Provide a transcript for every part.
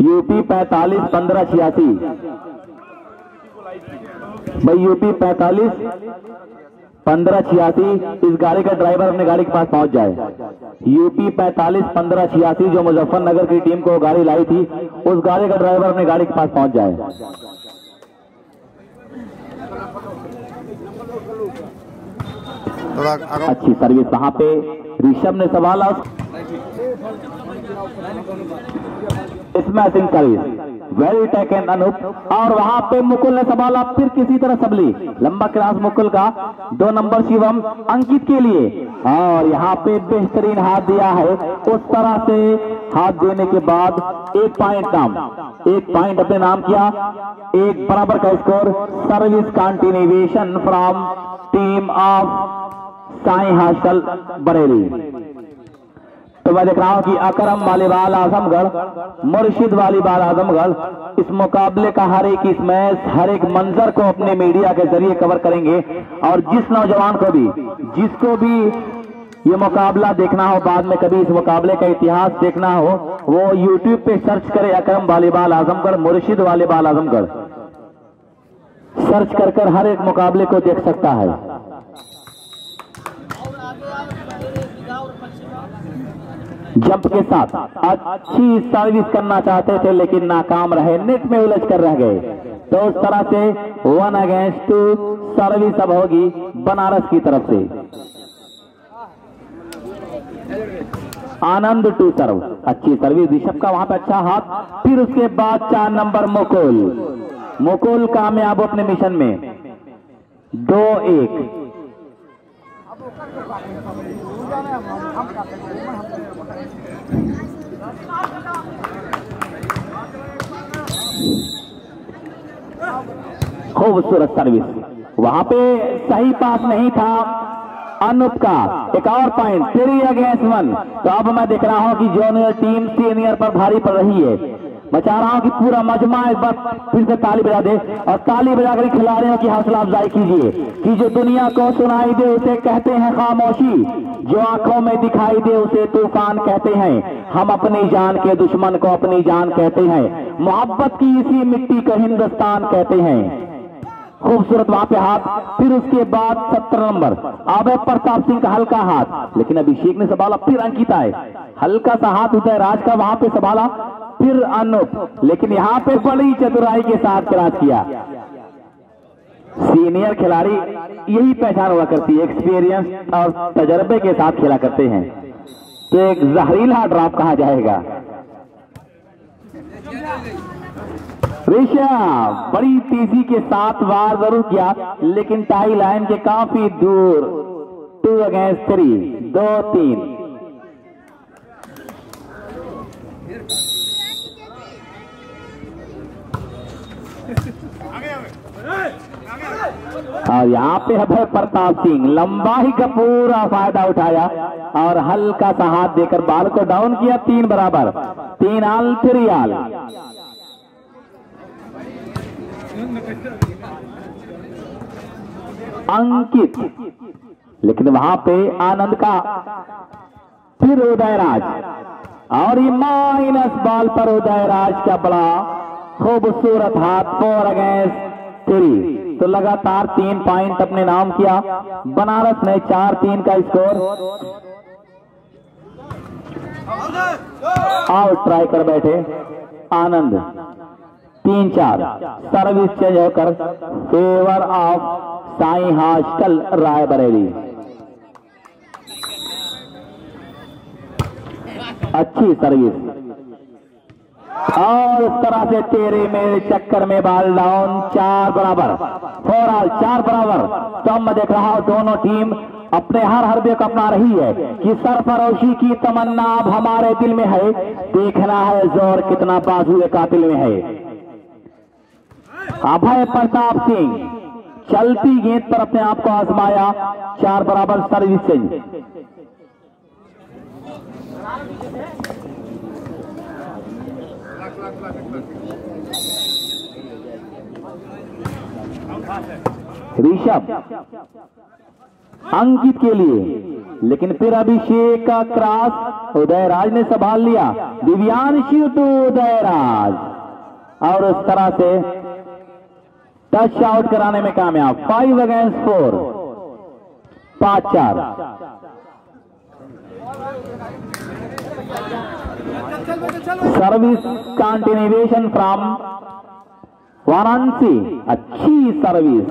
UP 45-15-86 भाई, UP 45-15-86 इस गाड़ी का ड्राइवर अपने गाड़ी के पास पहुंच जाए। यूपी 45-15-86 जो मुजफ्फरनगर की टीम को गाड़ी लाई थी, उस गाड़ी का ड्राइवर अपने गाड़ी के पास पहुंच जाए। अच्छी सर्विस वहां पे ऋषभ ने सवाल smashing service, well taken Anoop. और वहां पे मुकुल ने सवाल फिर किसी तरह सबली, लंबा क्रॉस मुकुल का, 2 नंबर शिवम अंकित के लिए। और यहाँ पे बेहतरीन हाथ दिया है। उस तरह से हाथ देने के बाद 1 पॉइंट अपने नाम किया, 1 बराबर का score. Service continuation from team of Sai hostel Bareilly. तो मैं देख रहा हूं कि अकरम वालीबाल आजमगढ़, मुर्शिद वालीबाल आजमगढ़ इस मुकाबले का हर एक स्मैश, हर एक मंजर को अपने मीडिया के जरिए कवर करेंगे। और जिस नौजवान को भी, जिसको भी ये मुकाबला देखना हो, बाद में कभी इस मुकाबले का इतिहास देखना हो, वो यूट्यूब पे सर्च करे अकरम वालीबाल आजमगढ़, मुर्शिद वालीबाल आजमगढ़, सर्च कर हर एक मुकाबले को देख सकता है। जंप के साथ अच्छी सर्विस करना चाहते थे लेकिन नाकाम रहे, नेट में उलझ कर रह गए। तो उस तरह से 1 अगेंस्ट 2 सर्विस अब होगी बनारस की तरफ से। आनंद 2 सर्व, अच्छी सर्विस ऋषभ का वहां पे, अच्छा हाथ। फिर उसके बाद 4 नंबर मुकुल कामयाब अपने मिशन में, 2-1। खूबसूरत सर्विस, वहां पे सही पास नहीं था अनूप का। एक और पॉइंट, 3 अगेंस्ट 1। तो अब मैं देख रहा हूं कि जूनियर टीम सीनियर पर भारी पड़ रही है। मैं चाह रहा हूं कि पूरा मजमा एक बार फिर से ताली बजा दे, और ताली बजाकर खिलाड़ियों की हौसला अफजाई कीजिए कि जो दुनिया को सुनाई दे उसे कहते हैं खामोशी, जो आंखों में दिखाई दे उसे तूफान कहते हैं। हम अपनी जान के दुश्मन को अपनी जान कहते हैं, मोहब्बत की इसी मिट्टी को हिंदुस्तान कहते हैं। खूबसूरत वहां पे हाथ। फिर उसके बाद 17 नंबर अभय प्रताप सिंह का हल्का हाथ, लेकिन अभिषेक ने संभाला। फिर अंकित आए, हल्का सा हाथ उदय राज का वहां पे संभाला। फिर अनूप, लेकिन यहाँ पे बड़ी चतुराई के साथ क्रॉस किया। सीनियर खिलाड़ी यही पहचान हुआ करती है, एक्सपीरियंस और तजर्बे के साथ खेला करते हैं। तो एक जहरीला ड्रॉप कहा जाएगा। ऋषभ बड़ी तेजी के साथ वार जरूर किया, लेकिन टाई लाइन के काफी दूर। 2 अगेंस्ट 3, 2-3। और यहाँ पे अभय प्रताप सिंह लंबाई का पूरा फायदा उठाया और हल्का सा हाथ देकर बाल को डाउन किया। 3 बराबर, 3 आल 3 आल। अंकित, लेकिन वहां पे आनंद का। फिर उदयराज, और ये माइनस बॉल पर उदयराज का बड़ा खूबसूरत हाथ। 4 अगेंस्ट 3। तो लगातार 3 पॉइंट अपने नाम किया बनारस ने। 4-3 का स्कोर। आउट ट्राई कर बैठे आनंद। 3-4। सर्विस चेंज होकर favour of Sai hostel Raebareli. अच्छी सर्विस, और उस तरह से तेरे मेरे चक्कर में बाल डाउन। 4 बराबर, 4 आल, 4 बराबर। तो मैं देख रहा हूं दोनों टीम अपने हर हरबे को अपना रही है कि सरफरोशी की तमन्ना अब हमारे दिल में है। देखना है जोर कितना बाजुए कातिल में है। अभय प्रताप सिंह चलती गेंद पर अपने आप को आजमाया। 4 बराबर सर्विस चेंज। ऋषभ अंकित के लिए, लेकिन फिर अभिषेक का क्रॉस उदयराज ने संभाल लिया। दिव्यांशु टू उदयराज, और उस तरह से टच आउट कराने में कामयाब। 5 against 4, 5-4। Service continuation from Varanasi, अच्छी सर्विस,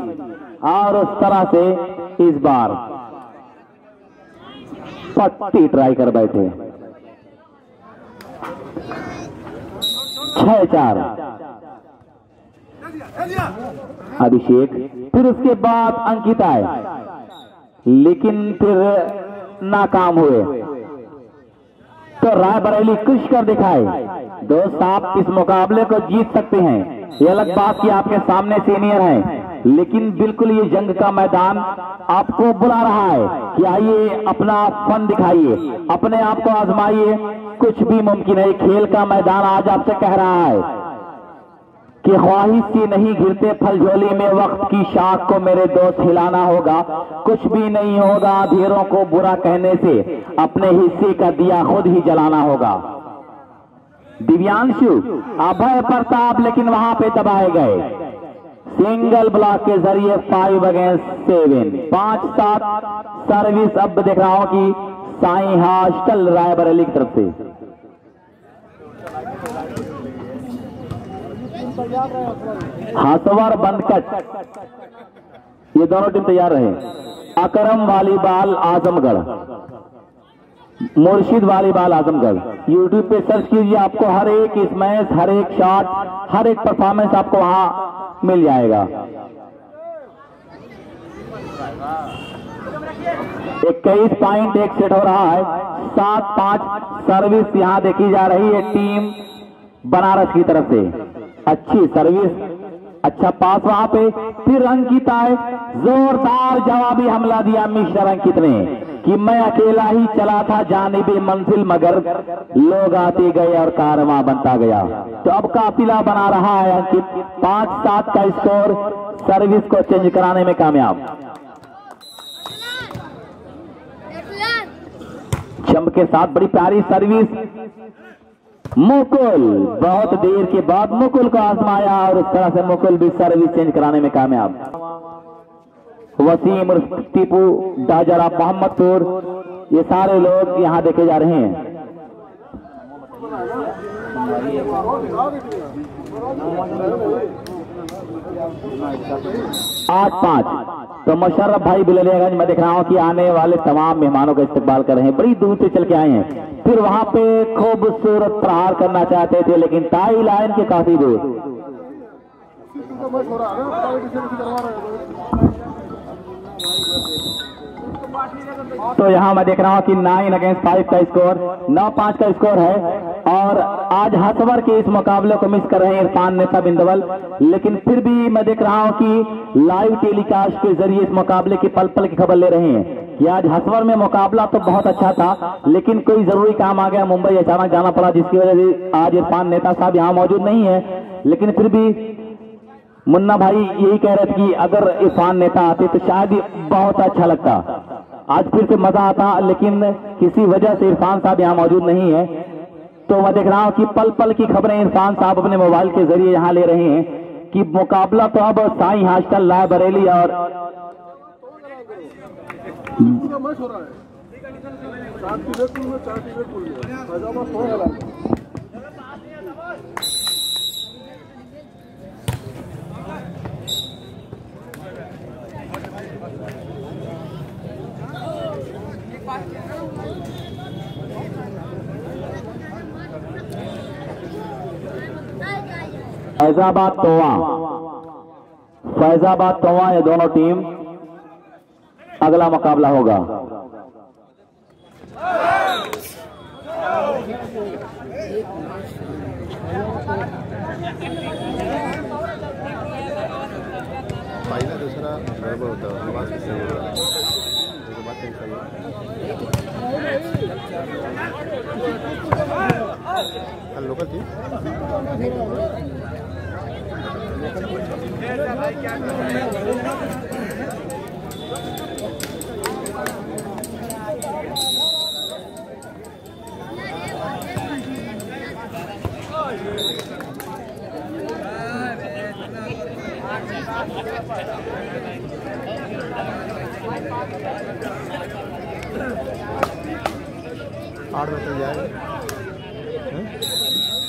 और उस तरह से इस बार पट्टी ट्राई कर बैठे। 6-4। अभिषेक, फिर उसके बाद अंकित आए, लेकिन फिर नाकाम हुए। तो रायबरेली कुछ कर दिखाए। दोस्त, आप इस मुकाबले को जीत सकते हैं। ये अलग बात कि आपके सामने सीनियर हैं, लेकिन बिल्कुल ये जंग का मैदान आपको बुला रहा है कि आइए अपना फन दिखाइए, अपने आप को आजमाइए। कुछ भी मुमकिन है। खेल का मैदान आज आपसे कह रहा है कि ख्वाहिश से नहीं गिरते फल झोली में, वक्त की शाख को मेरे दोस्त हिलाना होगा। कुछ भी नहीं होगा अंधेरों को बुरा कहने से, अपने हिस्से का दिया खुद ही जलाना होगा। दिव्यांशु, अभय प्रताप, लेकिन वहां पे दबाए गए। सिंगल ब्लॉक के जरिए 5 अगेंस्ट 7, 5-7। सर्विस अब देख रहा हूं कि साई हॉस्टल रायबरेली की तरफ से। हासवार बंदकट, ये दोनों टीम तैयार रहे। अकरम वॉलीबॉल आजमगढ़, मुर्शिद वॉलीबॉल आजमगढ़। यूट्यूब पे सर्च कीजिए, आपको हर एक स्मैश, हर एक शॉट, हर एक परफॉर्मेंस आपको वहां मिल जाएगा। 21 पॉइंट एक सेट हो रहा है। 7-5 सर्विस यहां देखी जा रही है टीम बनारस की तरफ से। अच्छी सर्विस, अच्छा पास वहां पे। फिर अंकित आए, जोरदार जवाबी हमला दिया मिस्टर अंकित ने कि मैं अकेला ही चला था जानिबे मंजिल, मगर लोग आते गए और कारवां बनता गया। तो अब काफिला बना रहा है अंकित। 5-7 का स्कोर, सर्विस को चेंज कराने में कामयाब। जंप के साथ बड़ी प्यारी सर्विस। मुकुल, बहुत देर के बाद मुकुल को आजमाया, और उस तरह से मुकुल भी सर्विस चेंज कराने में कामयाब। वसीम, टीपू, डाजरा, मोहम्मदपुर, ये सारे लोग यहां देखे जा रहे हैं। 8-5। तो मुशर्रफ भाई बिललियागंज में देख रहा हूं कि आने वाले तमाम मेहमानों का इस्तकबाल कर रहे हैं। बड़ी दूर से चल के आए हैं। फिर वहां पे खूबसूरत प्रहार करना चाहते थे, लेकिन टाई लाइन के काफी दूर। तो यहां मैं देख रहा हूं कि 9 अगेंस्ट 5 का स्कोर, 9-5 का स्कोर है। और आज हसवर के इस मुकाबले को मिस कर रहे हैं इरफान नेता बिंदवल, लेकिन फिर भी मैं देख रहा हूं कि लाइव टेलीकास्ट के जरिए इस मुकाबले की पल पल की खबर ले रहे हैं कि आज हसवर में मुकाबला तो बहुत अच्छा था, लेकिन कोई जरूरी काम आ गया, मुंबई अचानक जाना पड़ा, जिसकी वजह से आज इरफान नेता साहब यहाँ मौजूद नहीं है। लेकिन फिर भी मुन्ना भाई यही कह रहे थे कि अगर इरफान नेता आते तो शायद बहुत अच्छा लगता, आज फिर से मजा आता, लेकिन किसी वजह से इरफान साहब यहाँ मौजूद नहीं है। तो मैं देख रहा हूँ कि पल पल की खबरें इरफान साहब अपने मोबाइल के जरिए यहाँ ले रहे हैं कि मुकाबला तो अब साई हॉस्टल रायबरेली और फैजाबाद तोवा, ये दोनों टीम अगला मुकाबला होगा। पहिला दूसरा बरोबर होता आवाज सही होता बात सही लोकल थी। आठ बजे तक जाएगा,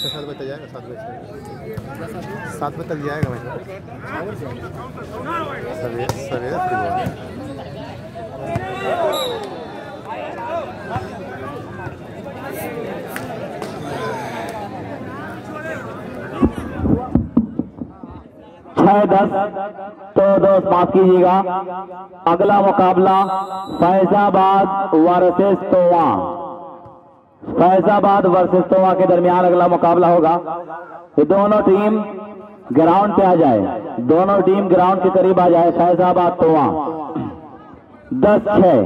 7 बजे तक जाएगा, 7 बजे तक जाएगा भाई। सवेरे फ्री हुआ। 6-10 तो दोस्त माफ कीजिएगा। अगला मुकाबला फैजाबाद वर्सेस तोवा, फैजाबाद वर्सेस तोवा के दरमियान अगला मुकाबला होगा। ये दोनों टीम ग्राउंड पे आ जाए, दोनों टीम ग्राउंड के करीब आ जाए। फैजाबाद तोवा 10-6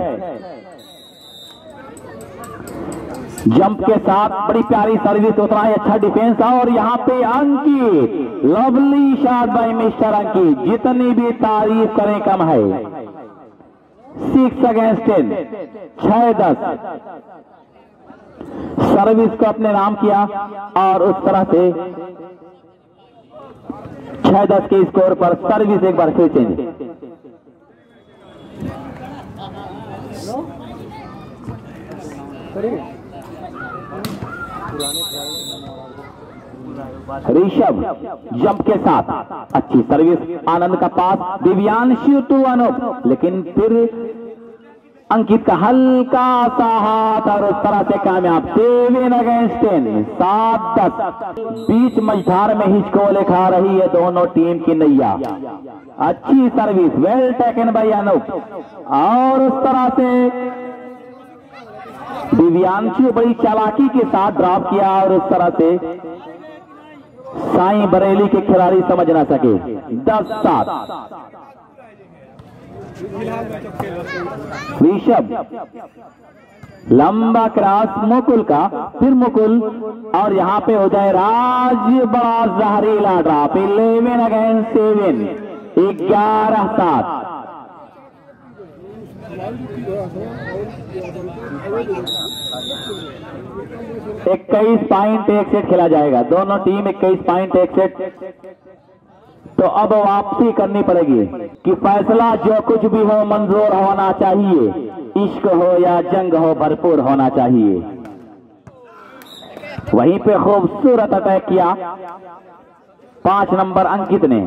जंप के साथ बड़ी प्यारी सर्विस, उतना ही अच्छा डिफेंस था। और यहाँ पे अंकित, लवली शॉट बाय मिस्टर अंकित, जितनी भी तारीफ करें कम है। 6 अगेंस्ट 10, 6-10 सर्विस को अपने नाम किया और उस तरह से 6-10 के स्कोर पर सर्विस एक बार फिर चेंज। ऋषभ जंप के साथ अच्छी सर्विस, आनंद का पास, दिव्यांशु टू अनूप, लेकिन फिर अंकित का हल्का सा हाथ और उस तरह से कामयाब। 7 अगेंस्ट 10, 7-10 बीच मझधार में हिचकोले खा रही है दोनों टीम की नैया। अच्छी service, well taken by Anoop और उस तरह से दिव्यांशु बड़ी चालाकी के साथ ड्रॉप किया और उस तरह से साईं बरेली के खिलाड़ी समझ ना सके। 10-7 ऋषभ लंबा क्रॉस मुकुल का, फिर मुकुल और यहां पे हो जाए राज, बड़ा जहरीला ड्रॉप। 11 अगेंस्ट 7, 11-7 21 पॉइंट एक सेट खेला जाएगा। दोनों टीम 21 पॉइंट एक सेट। तो अब वापसी करनी पड़ेगी कि फैसला जो कुछ भी हो मंजूर होना चाहिए, इश्क हो या जंग हो भरपूर होना चाहिए। वहीं पे खूबसूरत अटैक किया 5 नंबर अंकित ने।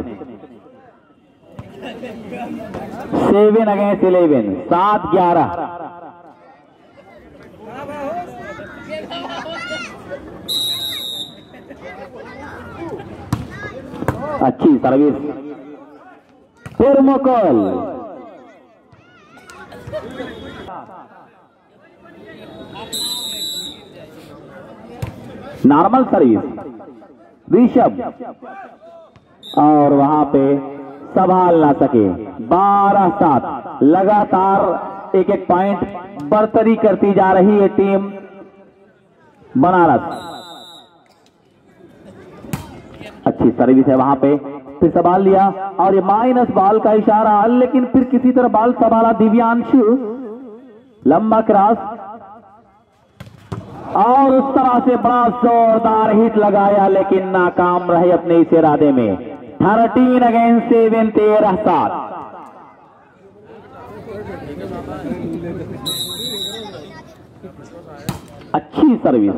7 अगेंस्ट 11, 7-11 अच्छी सर्विस, फिर मुकुल नॉर्मल सर्विस, ऋषभ और वहां पे संभाल ना सके। 12-7 लगातार एक पॉइंट बरतरी करती जा रही है टीम बनारस। अच्छी सर्विस है वहां पे, फिर संभाल लिया और ये माइनस बॉल का इशारा, लेकिन फिर किसी तरह बॉल संभाला दिव्यांशु, लंबा क्रॉस और उस तरह से बड़ा जोरदार हिट लगाया, लेकिन नाकाम रहे अपने इस इरादे में। 13 अगेंस्ट 7, 13-7 अच्छी सर्विस,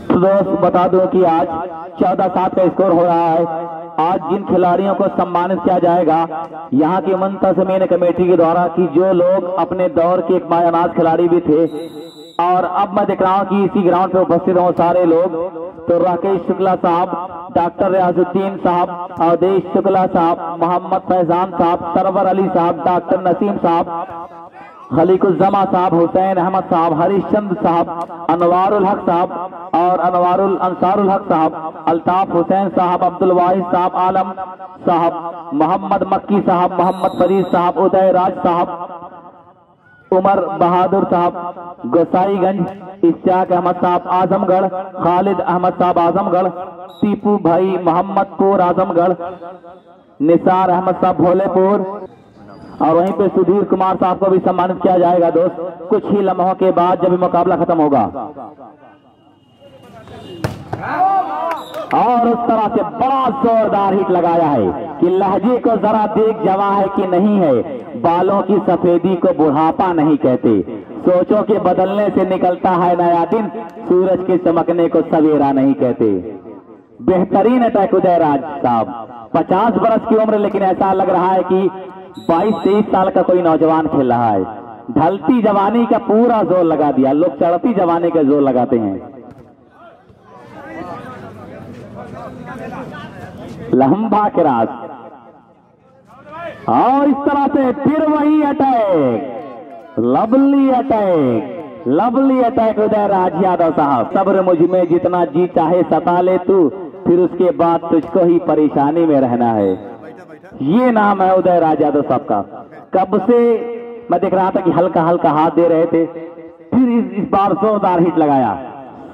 तो दोस्त बता दूं कि आज 14-7 का स्कोर हो रहा है। आज जिन खिलाड़ियों को सम्मानित किया जाएगा यहाँ की मुंतज़मीन कमेटी के द्वारा, कि जो लोग अपने दौर के एक बायनाज खिलाड़ी भी थे, और अब मैं देख रहा हूँ कि इसी ग्राउंड पे उपस्थित हों सारे लोग। तो राकेश शुक्ला साहब, डॉक्टर रियाजुद्दीन साहब, अवधेश शुक्ला साहब, मोहम्मद फैजान साहब, सरवर अली साहब, डॉक्टर नसीम साहब, खलीकुज़्ज़मा साहब, हुसैन अहमद साहब, हरिश्चंद्र साहब, अनवारुल हक साहब और अंसारुल हक साहब, अल्ताफ हुसैन साहब, अब्दुल वाहिद साहब, आलम साहब, मोहम्मद मक्की साहब, मोहम्मद फरीद साहब, उदय राज साहब, उमर बहादुर साहब गोसाईगंज, इश्तियाक अहमद साहब आजमगढ़, खालिद अहमद साहब आजमगढ़, टीपू भाई मोहम्मदपुर आजमगढ़, निसार अहमद साहब भोलेपुर, और वहीं पे सुधीर कुमार साहब को भी सम्मानित किया जाएगा दोस्त कुछ ही लम्हों के बाद जब मुकाबला खत्म होगा। और उस तरह से बड़ा जोरदार हिट लगाया है कि लहजे को जरा देख जवा है कि नहीं है, बालों की सफेदी को बुढ़ापा नहीं कहते, सोचों के बदलने से निकलता है नया दिन, सूरज के चमकने को सवेरा नहीं कहते। बेहतरीन अटैक उदयराज साहब, 50 बरस की उम्र, लेकिन ऐसा लग रहा है कि 22-23 साल का कोई नौजवान खेल रहा है। ढलती जवानी का पूरा जोर लगा दिया, लोग चढ़ती जवानी का जोर लगाते हैं। लंबा क्रास, और इस तरह से फिर वही attack, lovely attack Udayraj Yadav साहब। सब्र मुझ में जितना जी चाहे सता ले तू, फिर उसके बाद तुझको ही परेशानी में रहना है। ये नाम है उदयराज यादव साहब का। कब से मैं देख रहा था कि हल्का हल्का हाथ दे रहे थे, फिर इस बार जोरदार हिट लगाया।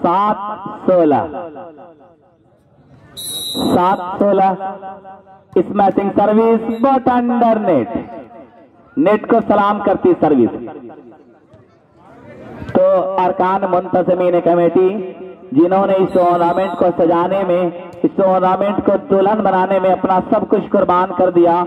7-16 smashing service but under net को सलाम करती सर्विस। तो अरकान मुंतज़मीन कमेटी जिन्होंने इस टूर्नामेंट को सजाने में, इस टूर्नामेंट को दुल्हन बनाने में अपना सब कुछ कुर्बान कर दिया,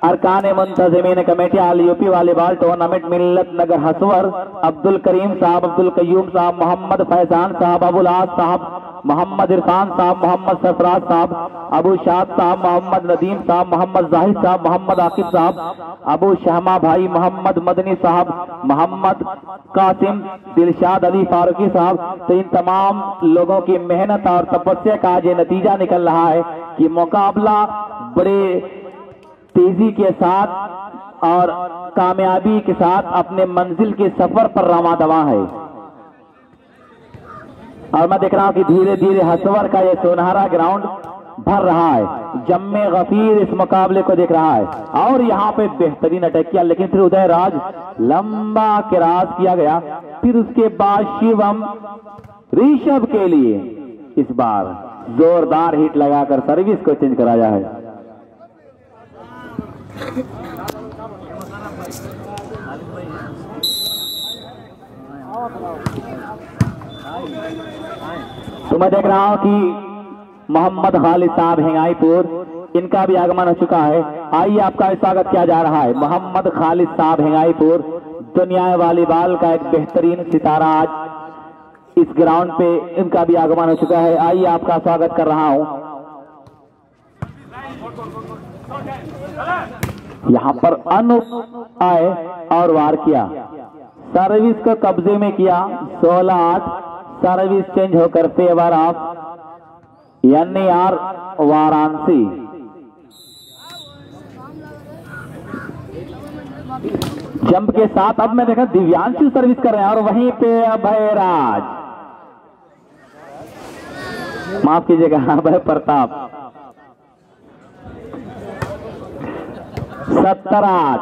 अरकान मुंतज़मीन कमेटी आल यूपी वॉलीबॉल टूर्नामेंट मिल्लत नगर हसवर, अब्दुल करीम साहब, अब्दुल कयूम साहब, मोहम्मद फैजान साहब, अबुल आस साहब, मोहम्मद इरफान साहब, मोहम्मद सरफराज साहब, अबू शाद साहब, मोहम्मद नदीम साहब, मोहम्मद जाहिद साहब, मोहम्मद आकिब साहब, अबू शहमा भाई, मोहम्मद मदनी साहब, मोहम्मद कासिम, दिलशाद अली फारूकी साहब। तो इन तमाम लोगों की मेहनत और तपस्या का आज ये नतीजा निकल रहा है कि मुकाबला बड़े तेजी के साथ और कामयाबी के साथ अपने मंजिल के सफर पर रवा दवा है। और मैं देख रहा हूं कि धीरे धीरे हसवर का ये सुनहरा ग्राउंड भर रहा है। जम्मे गफीर इस मुकाबले को देख रहा है और यहाँ पे बेहतरीन अटैक किया, लेकिन फिर उदयराज लंबा क्रॉस किया गया। फिर उसके बाद शिवम ऋषभ के लिए इस बार जोरदार हिट लगाकर सर्विस को चेंज कराया है। तो मैं देख रहा हूं कि मोहम्मद खालिद साहब हिंगाईपुर, इनका भी आगमन हो चुका है। आइए आपका स्वागत किया जा रहा है। मोहम्मद खालिद साहब हिंगाईपुर दुनिया वॉलीबॉल का एक बेहतरीन सितारा, आज इस ग्राउंड पे इनका भी आगमन हो चुका है। आइए आपका स्वागत कर रहा हूं। यहां पर अनूप आए और वार किया, सर्विस को कब्जे में किया। 16-8 सर्विस चेंज होकर favour of NAR Varanasi. Jump के साथ अब मैं देखा दिव्यांशु सर्विस कर रहे हैं और वहीं पे अभयराज, माफ कीजिएगा, अभय प्रताप। 17-8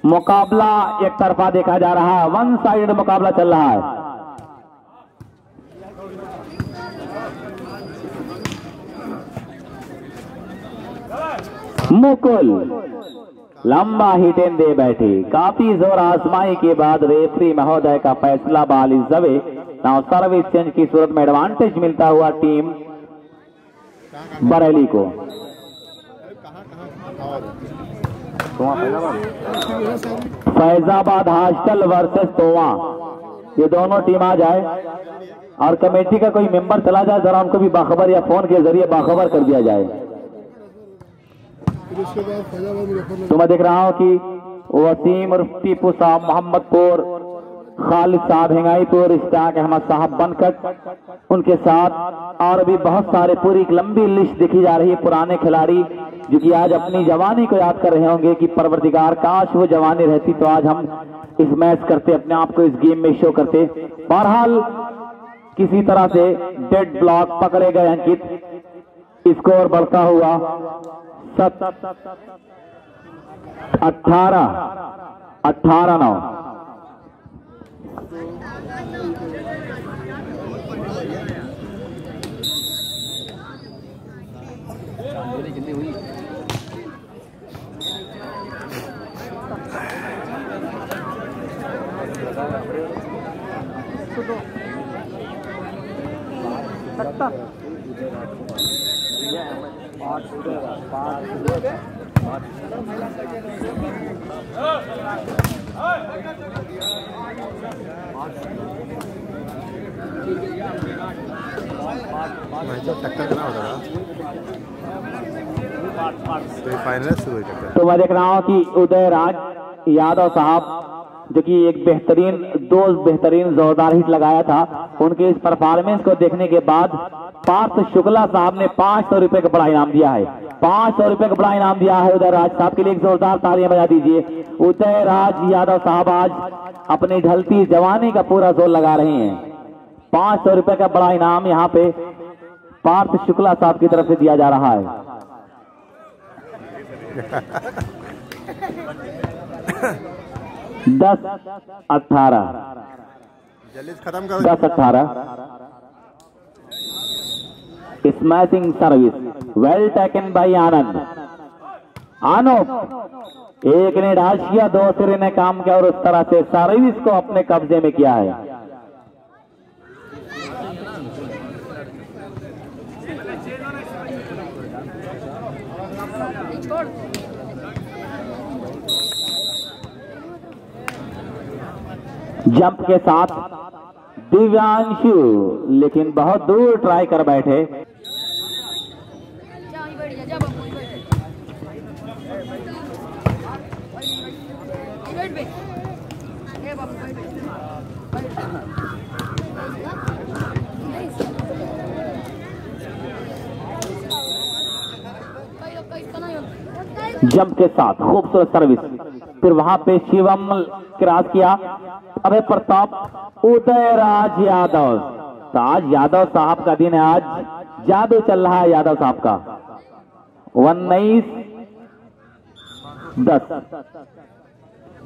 मुकाबला एक तरफा देखा जा रहा है, वन साइड मुकाबला चल रहा है। मुकुल लंबा हिटेन दे बैठे, काफी जोर आजमाई के बाद रेफरी महोदय का फैसला बाल इस जवे नाउ सर्विस चेंज की सूरत में एडवांटेज मिलता हुआ टीम बरेली को। फैजाबाद हॉस्टल वर्सेस तोवा, ये दोनों टीम आ जाए और कमेटी का कोई मेंबर चला जाए, जरा उनको भी बाखबर या फोन के जरिए बाखबर कर दिया जाए। तो मैं देख रहा हूं कि वसीम और टीपू साहब मोहम्मदपुर, खालिद साहब हिंगाईपुर, इश्तियाक अहमद साहब बनकट, उनके साथ और भी बहुत सारे, पूरी एक लंबी लिस्ट देखी जा रही है पुराने खिलाड़ी जो कि आज अपनी जवानी को याद कर रहे होंगे कि परवरदिगार काश वो जवानी रहती तो आज हम इस मैच करते, अपने आप को इस गेम में शो करते। बहरहाल किसी तरह से डेड ब्लॉक पकड़े गए अंकित, स्कोर बढ़ता हुआ 18 18-9। टक्कर करना होता था तो फाइनल शुरू हुई टक्कर। तो मैं देख रहा हूं कि उदय राज यादव साहब जो कि एक बेहतरीन जोरदार हिट लगाया था, उनके इस परफॉर्मेंस को देखने के बाद पार्थ शुक्ला साहब ने 500 रुपए का बड़ा इनाम दिया है। 500 रुपए का बड़ा इनाम दिया है उदय राज साहब के लिए। एक जोरदार तालियां बजा दीजिए। उदय राज यादव साहब आज अपनी ढलती जवानी का पूरा जोर लगा रहे हैं। 500 रुपए का बड़ा इनाम यहाँ पे पार्थ शुक्ला साहब की तरफ से दिया जा रहा है। दस 18 जल्दी खत्म करो। 10-18 smashing service well taken by Anand. आनोप एक ने डाल किया, दो सिरे ने काम किया और उस तरह से सर्विस को अपने कब्जे में किया है। जंप के साथ दिव्यांशु, लेकिन बहुत दूर ट्राई कर बैठे। जंप के साथ खूबसूरत सर्विस, फिर वहां पे शिवम क्रॉस किया। अभय प्रताप उदय राज यादव, तो आज यादव साहब का दिन है, आज जादू चल रहा है यादव साहब का। 19-10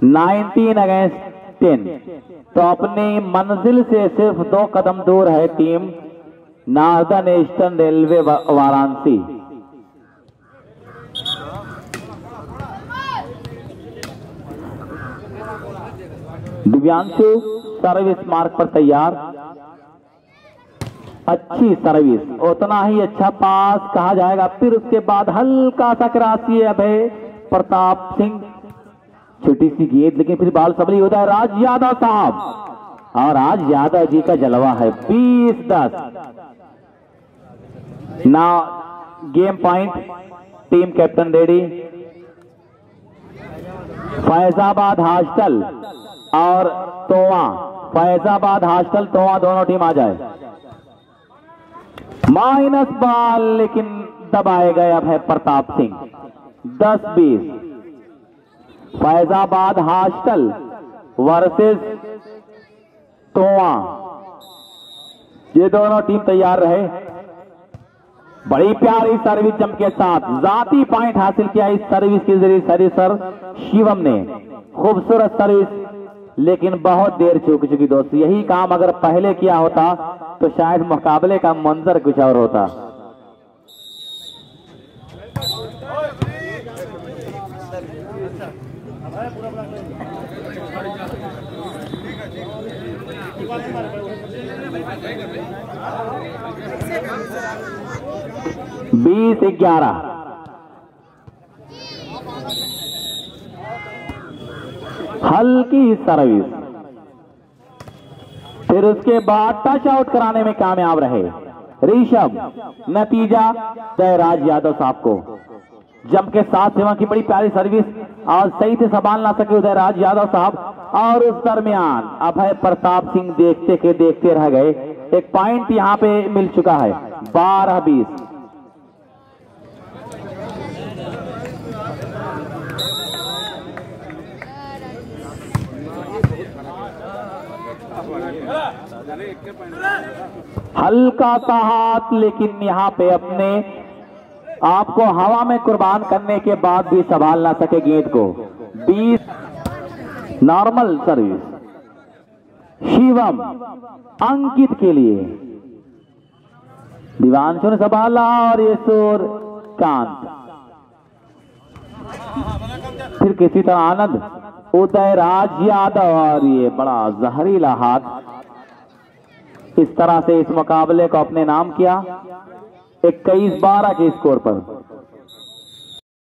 19 अगेंस्ट 10। तो अपनी मंजिल से सिर्फ 2 कदम दूर है team northern eastern railway Varanasi. Divyanshu service मार्ग पर तैयार। अच्छी सर्विस, उतना ही अच्छा पास कहा जाएगा। फिर उसके बाद हल्का सा क्रॉस अभय प्रताप सिंह, छोटी सी गेंद, लेकिन फिर बाल सबरी होता है राज यादव साहब। और आज यादव जी का जलवा है। 20-10 ना game point, team captain ready. Faizabad hostel और तोवा, फैजाबाद हॉस्टल तोवा दोनों टीम आ जाए। माइनस बॉल, लेकिन दबाए गए अब है प्रताप सिंह। 10-20 फैजाबाद हॉस्टल वर्सेस तोवा, ये दोनों टीम तैयार रहे। बड़ी प्यारी सर्विस जंप के साथ जाती पॉइंट हासिल किया इस सर्विस के जरिए सर्विसर शिवम ने। खूबसूरत सर्विस, लेकिन बहुत देर चूक चुकी दोस्त। यही काम अगर पहले किया होता तो शायद मुकाबले का मंजर कुछ और होता। बीस 11 हल्की सर्विस, फिर उसके बाद टच आउट कराने में कामयाब रहे ऋषभ। नतीजा जयराज यादव साहब को। जंप के साथ सेवा की बड़ी प्यारी सर्विस और सही से संभाल ना सके उदयराज यादव साहब। और उस दरमियान अभय प्रताप सिंह देखते के देखते रह गए। एक पॉइंट यहां पे मिल चुका है। 12-20 हल्का सा हाथ, लेकिन यहां पे अपने आपको हवा में कुर्बान करने के बाद भी संभाल ना सके गेंद को। 20 नॉर्मल सर्विस शिवम अंकित के लिए। दिवांशु ने संभाला और ये सूर्यकांत फिर किसी तरह आनंद उदयराज यादव और ये बड़ा जहरीला हाथ। इस तरह से इस मुकाबले को अपने नाम किया 21-12 के स्कोर पर।